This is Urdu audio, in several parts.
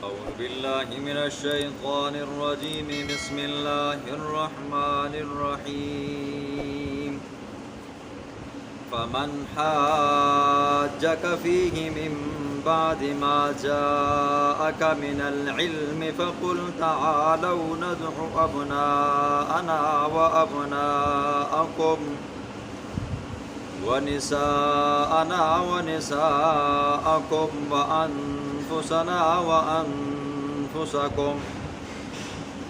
أعوذ بالله من الشيطان الرجيم. بسم الله الرحمن الرحيم. فمن حاجك فيه من بعد ما جاءك من العلم فقل تعالوا ندع أبناءنا وأبناءكم ونساءنا ونساءكم وأنفسنا وأنفسكم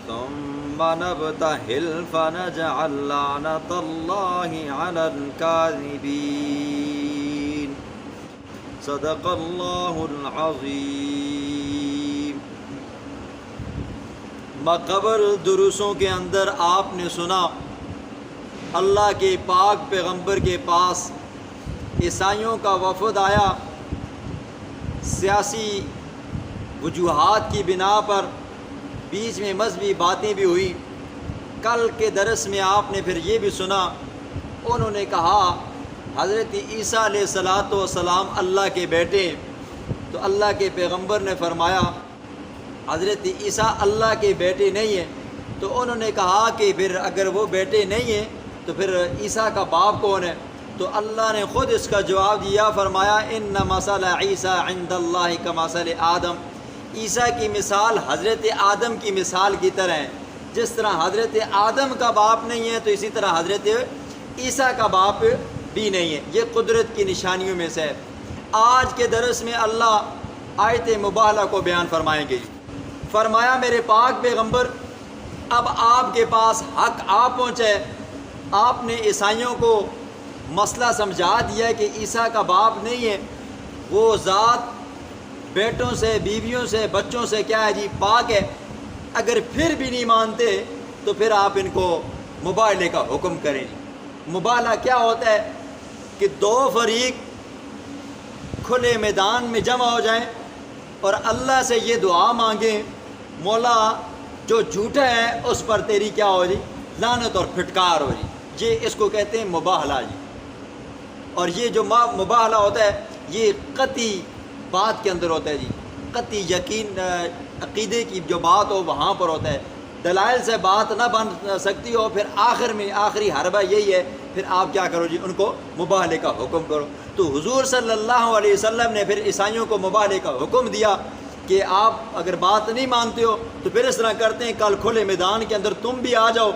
ثم نبتهل فنجعل لعنة الله على الكاذبين. صدق اللہ العظیم. مقبل دروسوں کے اندر آپ نے سنا اللہ کے پاک پیغمبر کے پاس عیسائیوں کا وفد آیا، سیاسی وجوہات کی بنا پر بیچ میں مذہبی باتیں بھی ہوئی. کل کے درس میں آپ نے پھر یہ بھی سنا، انہوں نے کہا حضرت عیسیٰ علیہ السلام اللہ کے بیٹے. تو اللہ کے پیغمبر نے فرمایا حضرت عیسیٰ اللہ کے بیٹے نہیں ہیں. تو انہوں نے کہا کہ پھر اگر وہ بیٹے نہیں ہیں تو پھر عیسیٰ کا باپ کون ہے؟ تو اللہ نے خود اس کا جواب دیا، فرمایا ان مثل عیسیٰ عند اللہ کمثل آدم. عیسیٰ کی مثال حضرت آدم کی مثال کی طرح ہے. جس طرح حضرت آدم کا باپ نہیں ہے تو اسی طرح حضرت عیسیٰ کا باپ بھی نہیں ہے. یہ قدرت کی نشانیوں میں سے ہے. آج کے درس میں اللہ آیت مباہلہ کو بیان فرمائیں گے. فرمایا میرے پاک پیغمبر اب آپ کے پاس حق آ پہنچے. آپ نے عیسائیوں کو مسئلہ سمجھا دیا کہ عیسیٰ کا باپ نہیں ہے، وہ ذات بیٹوں سے، بیویوں سے، بچوں سے کیا ہے جی پاک ہے. اگر پھر بھی نہیں مانتے تو پھر آپ ان کو مباہلے کا حکم کریں. مباہلہ کیا ہوتا ہے کہ دو فریق کھلے میدان میں جمع ہو جائیں اور اللہ سے یہ دعا مانگیں مولا جو جھوٹا ہے اس پر تیری کیا ہو جی لعنت اور پھٹکار ہو جی. یہ اس کو کہتے ہیں مباہلہ جی. اور یہ جو مباہلہ ہوتا ہے یہ قطعی بات کے اندر ہوتا ہے جی. قطعی یقین عقیدے کی جو بات ہو وہاں پر ہوتا ہے. دلائل سے بات نہ بن سکتی ہو پھر آخر میں آخری حربہ یہی ہے پھر آپ کیا کرو جی ان کو مباہلے کا حکم کرو. تو حضور صلی اللہ علیہ وسلم نے پھر عیسائیوں کو مباہلے کا حکم دیا کہ آپ اگر بات نہیں مانتے ہو تو پھر اس طرح کرتے ہیں کل کھلے میدان کے اندر تم بھی آ جاؤ،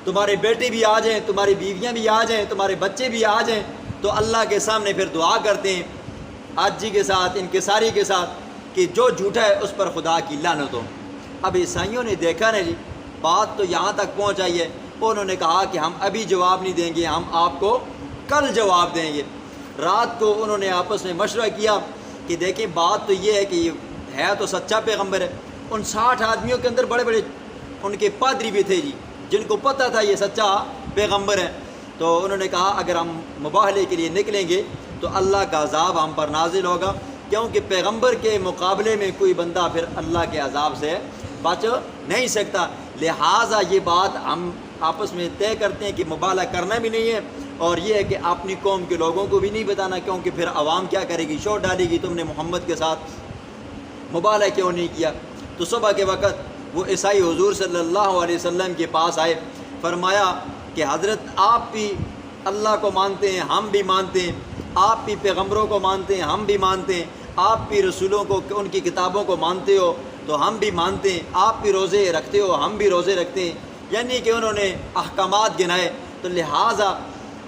تمہارے بیٹے بھی آ جائیں، تمہاری بیویاں بھی آ جائیں، تمہارے بچے بھی آ جائیں. تو اللہ کے سامنے پھر دعا کرتے ہیں عاجزی کے ساتھ، انکساری کے ساتھ کہ جو جھوٹا ہے اس پر خدا کی لعنت ہو. اب عیسائیوں نے دیکھا نا جی بات تو یہاں تک پہنچ آئی ہے. انہوں نے کہا کہ ہم ابھی جواب نہیں دیں گے، ہم آپ کو کل جواب دیں گے. رات کو انہوں نے آپس میں مشورہ کیا کہ دیکھیں بات تو یہ ہے کہ یہ ہے تو سچا پیغمبر ہے. ان 60 آدمیوں کے اندر بڑے بڑے ان کے پادری بھی تھے جی جن کو پتہ تھا یہ سچا پیغمبر ہے. تو انہوں نے کہا اگر ہم مباہلے کے لیے نکلیں گے تو اللہ کا عذاب ہم پر نازل ہوگا، کیونکہ پیغمبر کے مقابلے میں کوئی بندہ پھر اللہ کے عذاب سے بچ نہیں سکتا. لہٰذا یہ بات ہم آپس میں طے کرتے ہیں کہ مباہلہ کرنا بھی نہیں ہے اور یہ ہے کہ اپنی قوم کے لوگوں کو بھی نہیں بتانا، کیونکہ پھر عوام کیا کرے گی شور ڈالے گی تم نے محمد کے ساتھ مباہلہ کیوں نہیں کیا. تو صبح کے وقت وہ عیسائی حضور صلی اللہ علیہ وسلم کے پاس آئے. فرمایا کہ حضرت آپ بھی اللہ کو مانتے ہیں، ہم بھی مانتے ہیں، آپ بھی پیغمبروں کو مانتے ہیں، ہم بھی مانتے ہیں، آپ بھی رسولوں کو ان کی کتابوں کو مانتے ہو تو ہم بھی مانتے ہیں، آپ بھی روزے رکھتے ہو ہم بھی روزے رکھتے ہیں. یعنی کہ انہوں نے احکامات گنائے. تو لہٰذا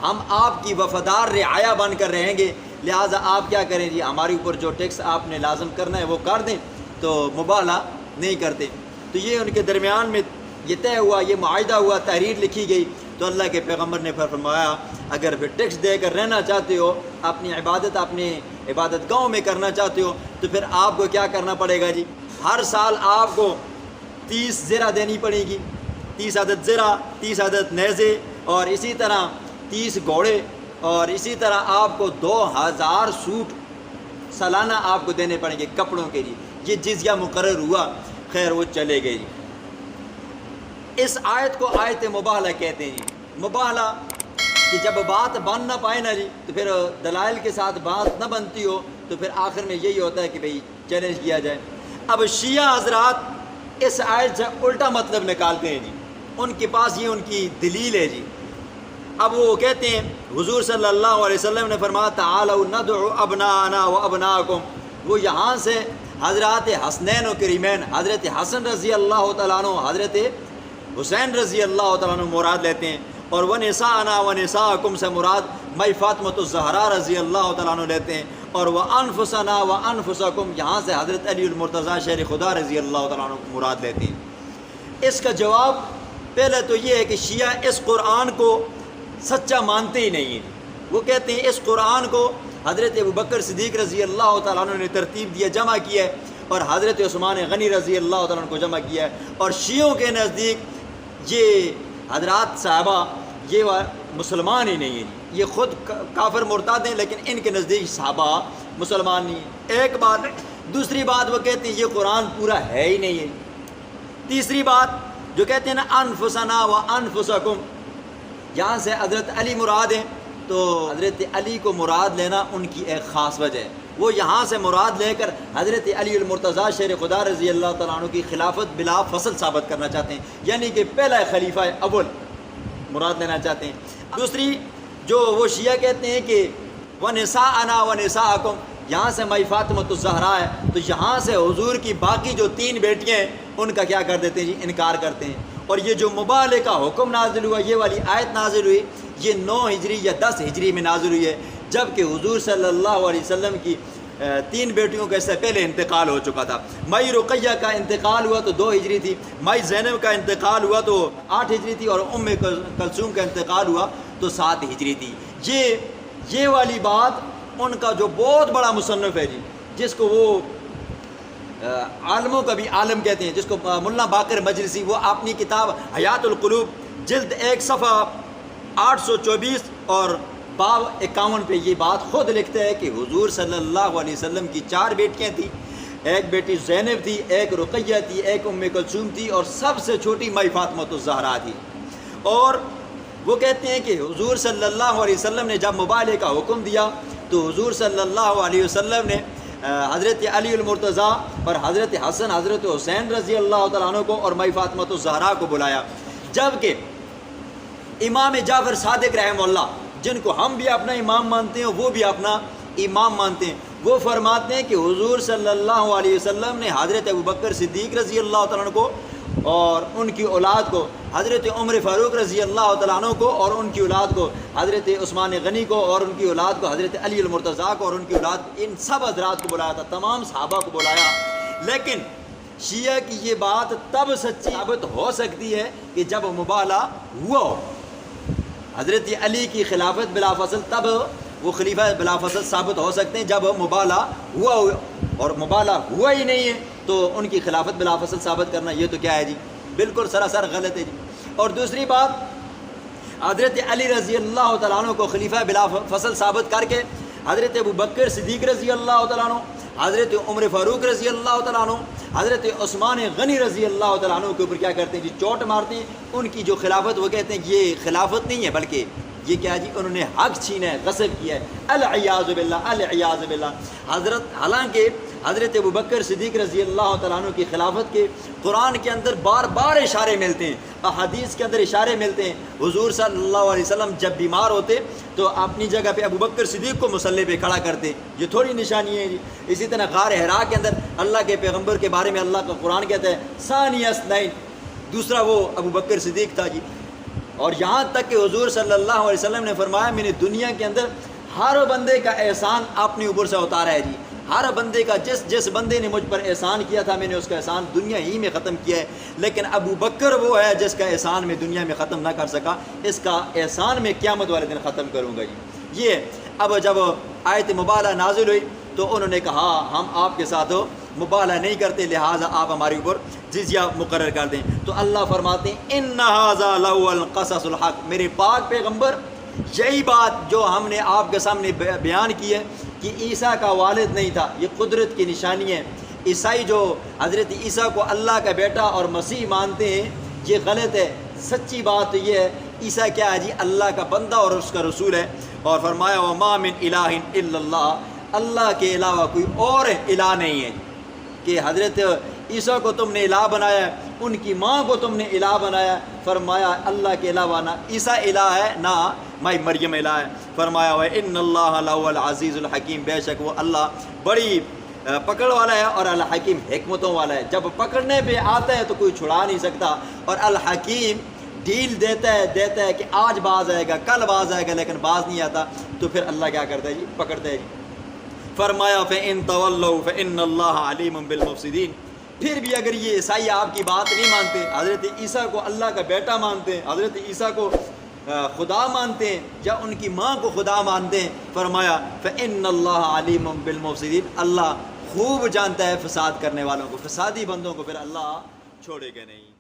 ہم آپ کی وفادار رعایا بن کر رہیں گے. لہٰذا آپ کیا کریں جی ہمارے اوپر جو ٹیکس آپ نے لازم کرنا ہے وہ کر دیں. تو مباہلہ نہیں کرتے. تو یہ ان کے درمیان میں یہ طے ہوا، یہ معاہدہ ہوا، تحریر لکھی گئی. تو اللہ کے پیغمبر نے فرمایا اگر پھر ٹیکس دے کر رہنا چاہتے ہو، اپنی عبادت گاہوں میں کرنا چاہتے ہو تو پھر آپ کو کیا کرنا پڑے گا جی ہر سال آپ کو 30 زرہ دینی پڑے گی. 30 عدد زرہ، 30 عدد نیزے اور اسی طرح 30 گھوڑے اور اسی طرح آپ کو 2000 سوٹ سالانہ آپ کو دینے پڑیں گے کپڑوں کے لیے. یہ جزیہ مقرر ہوا. خیر وہ چلے گئے جی. اس آیت کو آیت مباہلہ کہتے ہیں جی. مباہلہ کہ جب بات بن نہ پائے نا جی تو پھر دلائل کے ساتھ بات نہ بنتی ہو تو پھر آخر میں یہی ہوتا ہے کہ بھئی چیلنج کیا جائے. اب شیعہ حضرات اس آیت سے الٹا مطلب نکالتے ہیں جی، ان کے پاس یہ ان کی دلیل ہے جی۔ اب وہ کہتے ہیں حضور صلی اللہ علیہ وسلم نے فرمایا تعالوا ندعو ابناءنا و ابناءکم، وہ یہاں سے حضرات حسنین و کریمین حضرت حسن رضی اللہ تعالیٰ عنہ، حضرت حسین رضی اللہ تعالیٰ عنہ مراد لیتے ہیں، اور ونساءنا ونساءکم سے مراد مائی فاطمۃ الزہرا رضی اللہ تعالیٰ عنہ لیتے ہیں، اور وانفسنا وانفسکم یہاں سے حضرت علی المرتضیٰ شیر خدا رضی اللہ تعالیٰ عنہ مراد لیتے ہیں۔ اس کا جواب پہلے تو یہ ہے کہ شیعہ اس قرآن کو سچا مانتے ہی نہیں ہیں۔ وہ کہتے ہیں اس قرآن کو حضرت ابوبکر صدیق رضی اللہ تعالیٰ عنہ نے ترتیب دیا، جمع کیا ہے، اور حضرت عثمان غنی رضی اللہ تعالیٰ عنہ کو جمع کیا ہے، اور شیعوں کے نزدیک یہ حضرات صحابہ یہ مسلمان ہی نہیں ہیں، یہ خود کافر مرتد ہیں، لیکن ان کے نزدیک صحابہ مسلمان نہیں ہیں۔ ایک بات۔ دوسری بات وہ کہتے ہیں یہ قرآن پورا ہے ہی نہیں ہے۔ تیسری بات جو کہتے ہیں نا انفسنا و انفسکم، یہاں سے حضرت علی مراد ہیں، تو حضرت علی کو مراد لینا ان کی ایک خاص وجہ ہے، وہ یہاں سے مراد لے کر حضرت علی المرتضیٰ شیر خدا رضی اللہ تعالیٰ عنہ کی خلافت بلا فصل ثابت کرنا چاہتے ہیں، یعنی کہ پہلا خلیفہ اول مراد لینا چاہتے ہیں۔ دوسری جو وہ شیعہ کہتے ہیں کہ ونساءنا ونساءکم، یہاں سے مائی فاطمۃ الزہرا ہے، تو یہاں سے حضور کی باقی جو 3 بیٹیاں ہیں ان کا کیا کر دیتے ہیں جی، انکار کرتے ہیں۔ اور یہ جو مبالغے کا حکم نازل ہوا، یہ والی آیت نازل ہوئی، یہ 9 ہجری یا 10 ہجری میں نازل ہوئی ہے، جب کہ حضور صلی اللہ علیہ وسلم کی 3 بیٹیوں کا اس سے پہلے انتقال ہو چکا تھا۔ مائی رقیہ کا انتقال ہوا تو 2 ہجری تھی، مائی زینب کا انتقال ہوا تو 8 ہجری تھی، اور ام کلثوم کا انتقال ہوا تو 7 ہجری تھی۔ یہ والی بات ان کا جو بہت بڑا مصنف ہے جی، جس کو وہ عالموں کا بھی عالم کہتے ہیں، جس کو مولانا باقر مجلسی، وہ اپنی کتاب حیات القلوب جلد 1 صفحہ 824 اور باب 51 پہ یہ بات خود لکھتا ہے کہ حضور صلی اللہ علیہ وسلم کی 4 بیٹیاں تھیں، ایک بیٹی زینب تھی، ایک رقیہ تھی، ایک ام کلثوم تھی، اور سب سے چھوٹی مائی فاطمۃ الزہرا تھی۔ اور وہ کہتے ہیں کہ حضور صلی اللہ علیہ وسلم نے جب مبالغے کا حکم دیا تو حضور صلی اللہ علیہ وسلم نے حضرت علی المرتضیٰ اور حضرت حسن حضرت حسین رضی اللہ تعالیٰ عنہ کو اور مائی فاطمۃ الزہرا کو بلایا، جبکہ امام جعفر صادق رحمہ اللہ، جن کو ہم بھی اپنا امام مانتے ہیں وہ بھی اپنا امام مانتے ہیں، وہ فرماتے ہیں کہ حضور صلی اللہ علیہ وسلم نے حضرت ابوبکر صدیق رضی اللہ تعالیٰ عنہ کو اور ان کی اولاد کو، حضرت عمر فاروق رضی اللہ تعالیٰ عنہ کو اور ان کی اولاد کو، حضرت عثمان غنی کو اور ان کی اولاد کو، حضرت علی المرتضیٰ کو اور ان کی اولاد، ان سب حضرات کو بلایا تھا، تمام صحابہ کو بلایا۔ لیکن شیعہ کی یہ بات تب سچی ثابت ہو سکتی ہے کہ جب مبالغہ ہوا ہو۔ حضرت علی کی خلافت بلا فصل، تب وہ خلیفہ بلا فصل ثابت ہو سکتے ہیں جب مبالغہ ہوا ہو، اور مبالغہ ہوا ہی نہیں ہے تو ان کی خلافت بلا فصل ثابت کرنا یہ تو کیا ہے جی، بالکل سراسر غلط ہے جی۔ اور دوسری بات، حضرت علی رضی اللہ تعالیٰ عنہ کو خلیفہ بلا فصل ثابت کر کے حضرت ابوبکر صدیق رضی اللہ تعالیٰ عنہ، حضرت عمر فاروق رضی اللہ تعالیٰ عنہ، حضرت عثمان غنی رضی اللہ تعالیٰ عنہ کے اوپر کیا کرتے ہیں جی، چوٹ مارتے ہیں۔ ان کی جو خلافت، وہ کہتے ہیں کہ یہ خلافت نہیں ہے بلکہ یہ کیا جی، انہوں نے حق چھینا ہے، غصب کیا ہے، العیاذ باللہ العیاذ باللہ۔ حالانکہ حضرت ابوبکر صدیق رضی اللہ تعالیٰ عنہ کی خلافت کے قرآن کے اندر بار بار اشارے ملتے ہیں، احادیث کے اندر اشارے ملتے ہیں۔ حضور صلی اللہ علیہ وسلم جب بیمار ہوتے تو اپنی جگہ پہ ابوبکر صدیق کو مصلی پہ کھڑا کرتے، یہ تھوڑی نشانی ہے جی۔ اسی طرح غار حرا کے اندر اللہ کے پیغمبر کے بارے میں اللہ کا قرآن کہتا ہے ثانی اثنین، دوسرا وہ ابوبکر صدیق تھا جی۔ اور یہاں تک کہ حضور صلی اللہ علیہ وسلم نے فرمایا میں نے دنیا کے اندر ہر بندے کا احسان اپنے اوپر سے اتارا ہے جی، ہر بندے کا جس بندے نے مجھ پر احسان کیا تھا میں نے اس کا احسان دنیا ہی میں ختم کیا ہے، لیکن ابو بکر وہ ہے جس کا احسان میں دنیا میں ختم نہ کر سکا، اس کا احسان میں قیامت والے دن ختم کروں گا جی۔ یہ اب جب آیت مبالغہ نازل ہوئی تو انہوں نے کہا ہم آپ کے ساتھ مبالغہ نہیں کرتے، لہٰذا آپ ہمارے اوپر جزیہ مقرر کر دیں۔ تو اللہ فرماتے ہیں ان ھذا لہو القصص الحق، میرے پاک پیغمبر یہی بات جو ہم نے آپ کے سامنے بیان کی ہے کہ عیسیٰ کا والد نہیں تھا، یہ قدرت کی نشانی ہے۔ عیسائی جو حضرت عیسیٰ کو اللہ کا بیٹا اور مسیح مانتے ہیں یہ غلط ہے۔ سچی بات تو یہ ہے عیسیٰ کیا ہے جی، اللہ کا بندہ اور اس کا رسول ہے۔ اور فرمایا وما من الہ الا اللہ، اللہ کے علاوہ کوئی اور الہ نہیں ہے۔ کہ حضرت عیسیٰ کو تم نے الہ بنایا ہے، ان کی ماں کو تم نے الہ بنایا ہے۔ فرمایا اللہ کے علاوہ نہ عیسیٰ الہ ہے نہ مائی مریم الہ ہے۔ فرمایا وَإِنَّ اللَّهَ لَهُوَ الْعَزِيزُ الْحَكِيمُ، بے شک وہ اللہ بڑی پکڑ والا ہے اور الحکیم حکمتوں والا ہے۔ جب پکڑنے پہ آتا ہے تو کوئی چھڑا نہیں سکتا، اور الحکیم ڈیل دیتا ہے کہ آج باز آئے گا، کل باز آئے گا، لیکن باز نہیں آتا تو پھر اللہ کیا کرتا ہے جی؟ پکڑتا ہے جی۔ فرمایا فَإِن تَوَلَّوْا فَإِنَّ اللَّهَ عَلِيمٌ بِالْمُفْسِدِينَ، پھر بھی اگر یہ عیسائی آپ کی بات نہیں مانتے، حضرت عیسیٰ کو اللہ کا بیٹا مانتے ہیں، حضرت عیسیٰ کو خدا مانتے ہیں یا ان کی ماں کو خدا مانتے ہیں، فرمایا فَإِنَّ اللَّهَ عَلِيمٌ بِالْمُفْسِدِينَ، اللہ خوب جانتا ہے فساد کرنے والوں کو، فسادی بندوں کو پھر اللہ چھوڑے گا نہیں۔